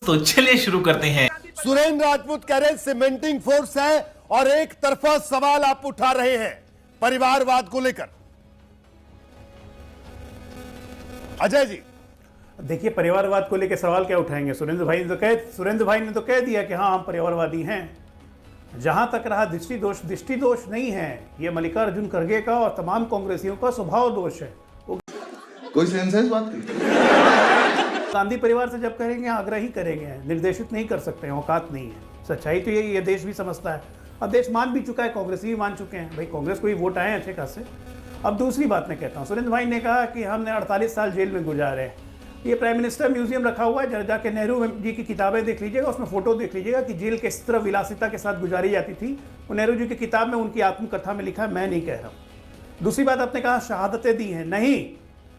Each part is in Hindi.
तो चलिए शुरू करते हैं। सुरेंद्र राजपूत कह रहे हैं सीमेंटिंग फोर्स है और एक तरफा सवाल आप उठा रहे हैं परिवारवाद को लेकर। अजय जी, देखिए, परिवारवाद को लेकर सवाल क्या उठाएंगे? सुरेंद्र भाई ने तो कह दिया कि हाँ, हम परिवारवादी हैं। जहां तक रहा दृष्टि दोष नहीं है, ये मल्लिकार्जुन खड़गे का और तमाम कांग्रेसियों का स्वभाव दोष है। कोई सेंस है इस बात की? गांधी परिवार से जब करेंगे आग्रह ही करेंगे, निर्देशित नहीं कर सकते हैं, औकात नहीं है। सच्चाई तो यही है, देश भी समझता है और देश मान भी चुका है, कांग्रेस भी मान चुके हैं। भाई कांग्रेस को ही वोट आए हैं अच्छे खासे। अब दूसरी बात मैं कहता हूँ, सुरेंद्र भाई ने कहा कि हमने 48 साल जेल में गुजारे हैं। ये प्राइम मिनिस्टर म्यूजियम रखा हुआ है, जाके नेहरू जी की किताबें देख लीजिएगा, उसमें फोटो देख लीजिएगा कि जेल किस तरह विलासिता के साथ गुजारी जाती थी। वो नेहरू जी की किताब में उनकी आत्मकथा में लिखा है, मैं नहीं कह रहा हूँ। दूसरी बात, आपने कहा शहादतें दी हैं, नहीं,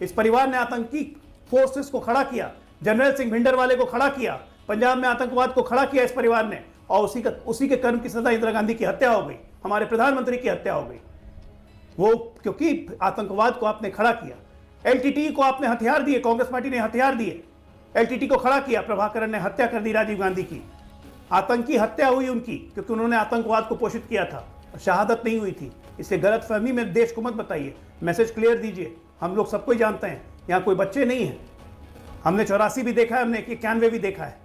इस परिवार ने आतंकी फोर्सेस को खड़ा किया, जनरल सिंह भिंडरवाले को खड़ा किया, पंजाब में आतंकवाद को खड़ा किया इस परिवार ने, और उसी के कर्म की सजा इंदिरा गांधी की हत्या हो गई, हमारे प्रधानमंत्री की हत्या हो गई। वो क्योंकि आतंकवाद को आपने खड़ा किया, एलटीटी को आपने हथियार दिए, कांग्रेस पार्टी ने हथियार दिए, एलटीटी को खड़ा किया, प्रभाकरण ने हत्या कर दी राजीव गांधी की, आतंकी हत्या हुई उनकी, क्योंकि उन्होंने आतंकवाद को पोषित किया था, शहादत नहीं हुई थी। इसलिए गलतफहमी में देश को मत बताइए, मैसेज क्लियर दीजिए। हम लोग सबको जानते हैं, यहाँ कोई बच्चे नहीं हैं। हमने 84 भी देखा है, हमने 91 भी देखा है।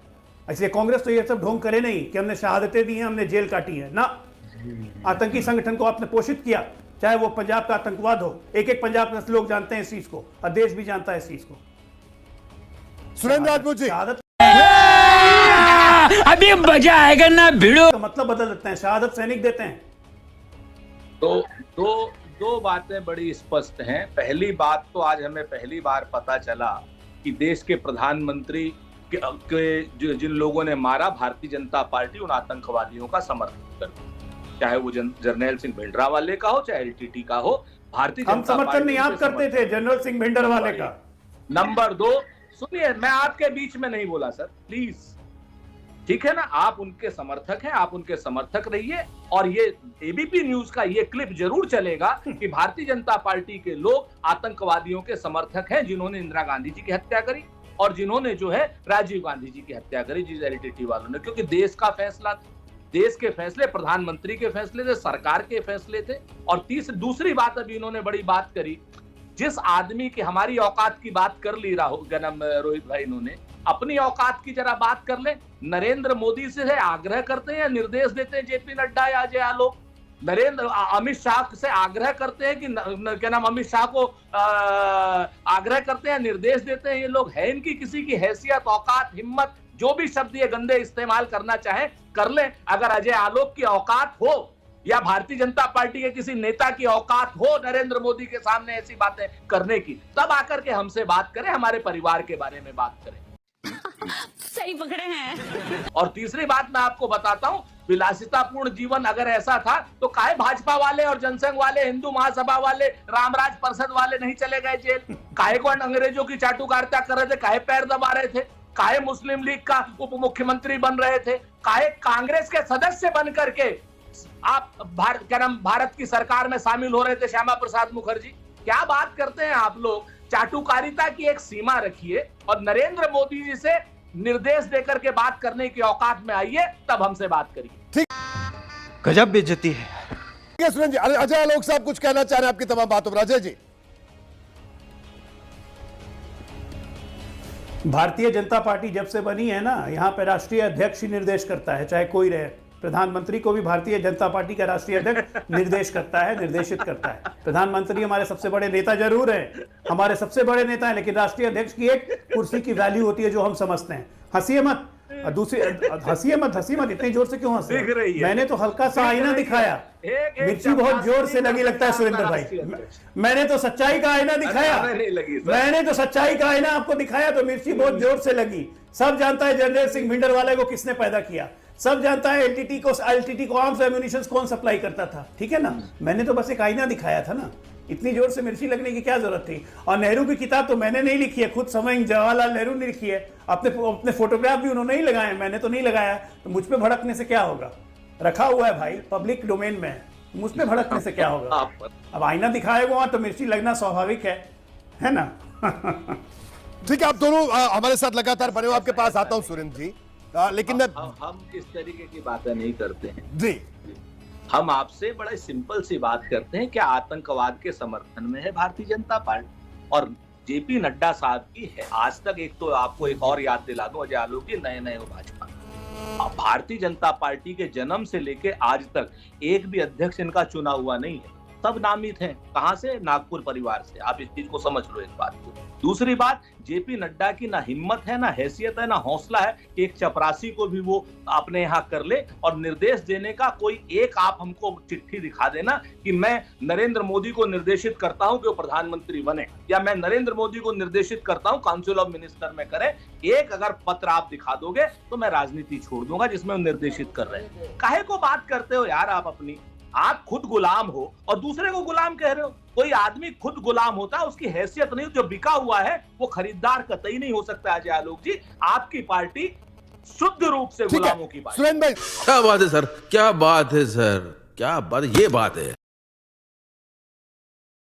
इसलिए कांग्रेस तो ये सब ढोंग करे नहीं कि हमने शहादतें दी हैं, हमने जेल काटी है ना। आतंकी संगठन को आपने पोषित किया, चाहे वो पंजाब का आतंकवाद हो। एक पंजाब के लोग जानते हैं इस चीज को और देश भी जानता है इस चीज को। सुरेंद्र राजपूत जी, शहादत अभी मजा आएगा ना भिड़ो का मतलब बदल देते हैं, शहादत सैनिक देते हैं। तो दो बातें बड़ी स्पष्ट हैं। पहली बात तो आज हमें पहली बार पता चला कि देश के प्रधानमंत्री के जिन लोगों ने मारा, भारतीय जनता पार्टी उन आतंकवादियों का समर्थन करती, चाहे वो जर्नैल सिंह भिंडरावाले का हो, चाहे एलटीटी का हो। भारतीय हम समर्थन नहीं आप करते थे जनरल सिंह भिंडरवाले का। नंबर 2, सुनिए, मैं आपके बीच में नहीं बोला सर, प्लीज, ठीक है ना। आप उनके समर्थक हैं, आप उनके समर्थक रहिए। और ये एबीपी न्यूज का ये क्लिप जरूर चलेगा कि भारतीय जनता पार्टी के लोग आतंकवादियों के समर्थक हैं, जिन्होंने इंदिरा गांधी जी की हत्या करी और जिन्होंने जो है राजीव गांधी जी की हत्या करी, जिस एलटीटी वालों ने। क्योंकि देश का फैसला, देश के फैसले, प्रधानमंत्री के फैसले थे, सरकार के फैसले थे। और दूसरी बात, अभी इन्होंने बड़ी बात करी, जिस आदमी की हमारी औकात की बात कर ली रोहित भाई, इन्होंने अपनी औकात की जरा बात कर ले। नरेंद्र मोदी से आग्रह करते हैं, निर्देश देते हैं जेपी नड्डा या अजय आलोक, अमित शाह से आग्रह करते हैं कि क्या नाम, अमित शाह को आग्रह करते हैं, निर्देश देते हैं। ये लोग है इनकी किसी की हैसियत, औकात, हिम्मत, जो भी शब्द ये गंदे इस्तेमाल करना चाहे कर ले। अगर अजय आलोक की औकात हो या भारतीय जनता पार्टी के किसी नेता की औकात हो नरेंद्र मोदी के सामने ऐसी बातें करने की, तब आकर के हमसे बात करें, हमारे परिवार के बारे में बात करें। सही पकड़े हैं। और तीसरी बात मैं आपको बताता हूं, विलासितापूर्ण जीवन अगर ऐसा था तो काहे भाजपा वाले और जनसंघ वाले, हिंदू महासभा वाले, रामराज परिषद वाले नहीं चले गए जेल? काहे को अंग्रेजों की चाटुकारिता कर रहे थे, काहे पैर दबा रहे थे, काहे मुस्लिम लीग का उप मुख्यमंत्री बन रहे थे, काहे कांग्रेस के सदस्य बन करके आप भारत की सरकार में शामिल हो रहे थे, श्यामा प्रसाद मुखर्जी? क्या बात करते हैं आप लोग? चाटुकारिता की एक सीमा रखिए और नरेंद्र मोदी जी से निर्देश देकर के बात करने की औकात में आइए, तब हमसे बात करिए। ठीक, गजब बेइज्जती है। ठीक है सुरेंद्र जी। अजय आलोक साहब कुछ कहना चाह रहे हैं आपकी तमाम बातों पर। अजय जी, भारतीय जनता पार्टी जब से बनी है ना, यहाँ पे राष्ट्रीय अध्यक्ष ही निर्देश करता है, चाहे कोई रहे। प्रधानमंत्री को भी भारतीय जनता पार्टी का राष्ट्रीय अध्यक्ष निर्देश करता है, निर्देशित करता है। प्रधानमंत्री हमारे सबसे बड़े नेता जरूर हैं, हमारे सबसे बड़े नेता हैं, लेकिन राष्ट्रीय अध्यक्ष की एक कुर्सी की वैल्यू होती है जो हम समझते हैं। हंसिए मत, दूसरी हंसी मत, इतनी जोर से क्यों हंस रहे? मैंने तो हल्का सा आईना दिखाया, मिर्ची बहुत जोर से लगी लगता है सुरेंद्र भाई। मैंने तो सच्चाई का आईना दिखाया, मैंने तो सच्चाई का आईना आपको दिखाया तो मिर्ची बहुत जोर से लगी। सब जानता है जनरल सिंह भिंडरवाले को किसने पैदा किया, सब जानता है एलटीटी को आर्म्स एम्युनिशन कौन सप्लाई करता था, ठीक है ना। मैंने तो बस एक आईना दिखाया था ना, इतनी जोर से मिर्ची लगने की क्या जरूरत थी? और नेहरू की किताब तो मैंने नहीं लिखी है, खुद समय जवाहरलाल नेहरू ने लिखी है। अपने फोटोग्राफ भी उन्होंने ही लगाए, मैंने तो नहीं लगाया। तो मुझ पे भड़कने से क्या होगा? रखा हुआ है भाई, पब्लिक डोमेन में है, मुझ पे भड़कने से क्या होगा? अब आईना दिखाएगा वहां तो मिर्ची लगना स्वाभाविक है ना। ठीक है, आप दोनों हमारे साथ लगातार बने हो। आपके पास आता हूं सुरेंद्र जी। लेकिन हम इस तरीके की बातें नहीं करते हैं जी, हम आपसे बड़ा सिंपल सी बात करते हैं कि आतंकवाद के समर्थन में है भारतीय जनता पार्टी और जेपी नड्डा साहब की है। आज तक एक तो आपको एक और याद दिला दूं, अजय आलोक जी नए हो भाजपा। भारतीय जनता पार्टी के जन्म से लेके आज तक एक भी अध्यक्ष इनका चुना हुआ नहीं है। सब नामित हैं। कहां से? नागपुर परिवार से। आप इस चीज को समझ लो इस बात को। दूसरी बात, जेपी नड्डा की ना हिम्मत है, ना हैसियत है, ना हौसला है कि एक चपरासी को भी वो अपने यहाँ कर ले और निर्देश देने का कोई एक आप हमको चिट्ठी दिखा देना कि मैं नरेंद्र मोदी को निर्देशित करता हूं कि वो प्रधानमंत्री बने, या मैं नरेंद्र मोदी को निर्देशित करता हूं काउंसिल ऑफ मिनिस्टर में करें। एक अगर पत्र आप दिखा दोगे तो मैं राजनीति छोड़ दूंगा जिसमें वो निर्देशित कर रहे हैं। काहे को बात करते हो यार आप अपनी? आप खुद गुलाम हो और दूसरे को गुलाम कह रहे हो। कोई आदमी खुद गुलाम होता है, उसकी हैसियत नहीं, जो बिका हुआ है वो खरीदार कतई नहीं हो सकता। अजय आलोक जी, आपकी पार्टी शुद्ध रूप से ठीक गुलामों है की पार्टी। सुरेंद्र भाई, क्या बात है सर, क्या बात है सर, क्या बात, ये बात है।